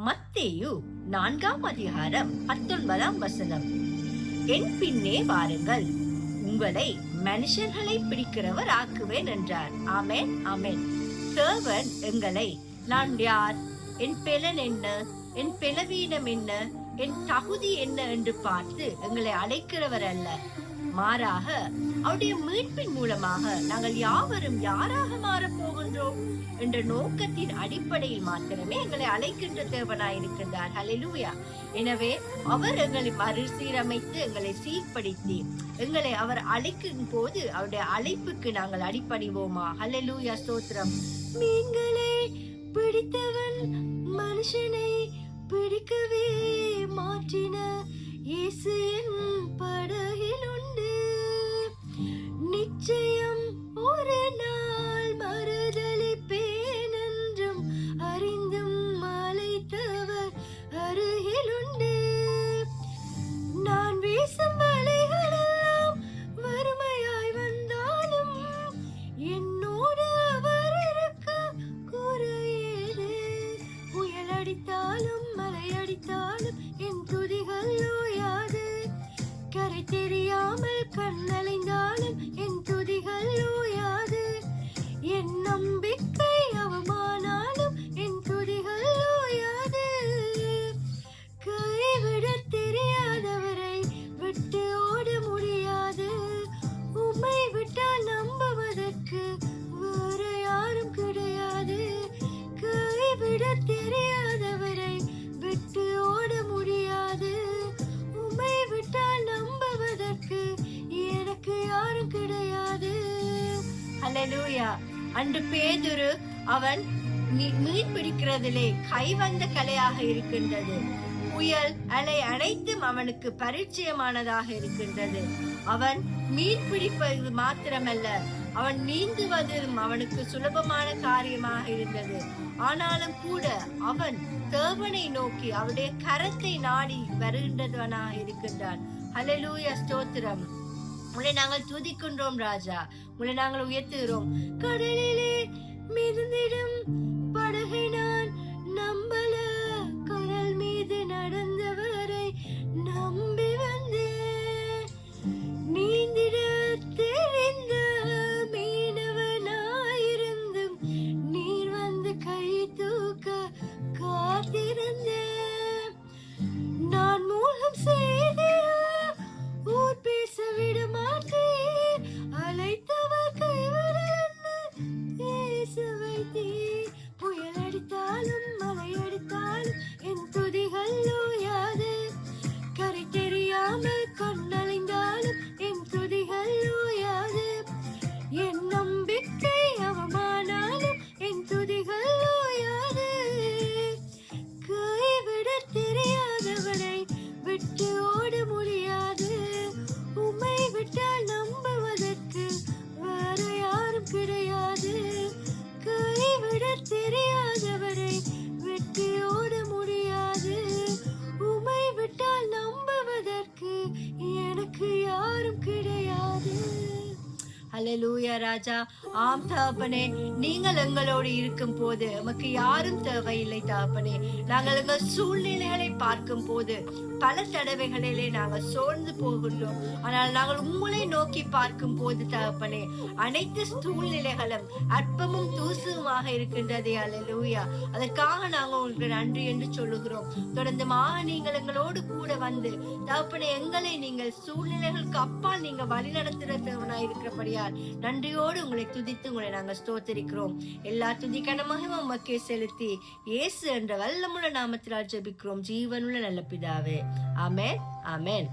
மத்தேயு 4:19 என் பின்னே வாருங்கள், உங்களை மனுஷர்களை பிடிக்கிறவர் ஆக்குவேன் என்றார். ஆமென், ஆமென். தேவன் எங்களை நான் யார், என் பெலன் என்ன, என் பெலவீனம் என்ன, என் தகுதி என்ன என்று பார்த்து எங்களை அழைக்கிறவர் அல்ல. மாறாக அவருடைய மீட்பின் மூலமாக நாங்கள் யாவரும் யாராக மாறப் போகின்றோம் என்ற நோக்கத்தின் அடிப்படையில் மாத்திரமே எங்களை அழைக்கின்ற தேவனாயிருக்கின்றார். ஹல்லேலூயா. எனவே அவர் எங்களை மறுசீரமைத்து எங்களை சீர்படுத்தி எங்களை அவர் அழைக்கும் போது அவருடைய அழைப்புக்கு நாங்கள் அடிபணிவோமா? ஹல்லேலூயா, ஸ்தோத்திரம். மீன்களை பிடித்தவன் மனுஷனை பிடிக்கவே மாற்றின இயேசு என் படகில் உண்டு. நிச்சயம் ஒரு நாள் மறுதலிப்பேன் என்றும் அறிந்தும் அழைத்தவர் அருகில் உண்டு. நான் வீசும் வலைகளெல்லாம் வறுமையாய் வந்தாலும் என்னோடு அவர் இருக்க குறையேது. புயல் அடித்தாலும் மழை அடித்தாலும் என் துதிகள் ஓயாது. கரை தெரியாமல் கண்ணலைந்தாலும் என் துதிகள் ஓயாது. என் நம்பிக்கை அவமானாலும் என் துதிகள் ஓயாது. கைவிட தெரியாதவரை விட்டு ஓட முடியாது. உம்மை விட்டால் நம்புவதற்கு வேறு யாரும் கிடையாது. கைவிட தெரியாதவரை விட்டு ஓட முடியாது. உம்மை விட்டால் நம்புவதற்கு எனக்கு யாரும் கிடையாது. ஹல்லேலூயா. அன்று பேதுரு அவன் மீன் பிடிக்கிறதிலே கைவந்த கலையாக இருக்கின்றது. புயல் அலை அனைத்தும் அவனுக்கு பரிச்சயமானதாக இருக்கின்றது. அவன் மீன் பிடிப்பது மாத்திரமல்ல, அவன் நீந்துவதும் அவனுக்கு சுலபமான காரியமாக இருந்தது. ஆனாலும் கூட அவன் தேவனை நோக்கி அவருடைய கரத்தை நாடி வருகின்றவனாக இருக்கின்றான். ஹல்லேலூயா, ஸ்தோத்திரம். உன்னை நாங்கள் துதிக்கின்றோம் ராஜா, உன்னை நாங்கள் உயர்த்துகிறோம். கடலிலே மிதந்திடும் படகை நான் நம்பல, கடல் மீது நடந்தவரை நம்பி வந்தேன். நீந்திட தெரிந்த மீனவனாயிருந்தும் நீர் வந்து கை தூக்க காத்திருந்தேன். நான் மூலம் செய்த ஊர் பேச விட மாட்டேன். அழைத்தவர் கைவிடன்னு பேச வைத்தேன். புயல் அடித்தாலும் மழை அடித்தாலும் என் துதிகள் ஓயாது. கரை தெரியாமல் கண்ணலைந்தாலும் என் துதிகள் ஓயாது. என் நம்பிக்கை அவமானாலும் என் துதிகள் ஓயாது. கைவிட தெரியாதவனை விட்டு ஓட முடியாது. உம்மை விட்டால் நம்புவதற்கு வேறு யாரும் கிடையாது. கைவிட தெரியாதவரை விட்டு ஓட முடியாது. உம்மை விட்டால் நம்புவதற்கு எனக்கு யாரும் கிடையாது. ஹல்லேலூயா ராஜா. ஆம் தகப்பனே, நீங்கள் எங்களோடு இருக்கும் போது நமக்கு யாரும் தேவையில்லை தகப்பனே. நாங்கள் எங்கள் சூழ்நிலைகளை பார்க்கும் போது பல தடவைகளிலே நாங்கள் சோர்ந்து போகின்றோம். ஆனால் நாங்கள் உங்களை நோக்கி பார்க்கும் போது தகப்பனே, அனைத்து சூழ்நிலைகளும் அற்பமும் தூசுமாக இருக்கின்றதே. ஹல்லேலூயா. அதற்காக நாங்கள் உங்களுக்கு நன்றி என்று சொல்லுகிறோம். தொடர்ந்து நீங்கள் எங்களோடு கூட வந்து தகப்பனே, எங்களை நீங்கள் சூழ்நிலைகளுக்கு அப்பால் நீங்க வழி நடத்துகிற தேவனாய் இருக்கிறபடியால் நன்றியோடு உங்களை துதித்து உங்களை நாங்கள் ஸ்தோத்தரிக்கிறோம். எல்லா துதிக்கான மகிமை உமக்கே செலுத்தி இயேசு என்ற வல்லமுள்ள நாமத்தினால் ஜெபிக்கிறோம் ஜீவனுள்ள நல்ல பிதாவே. ஆமென், ஆமென்.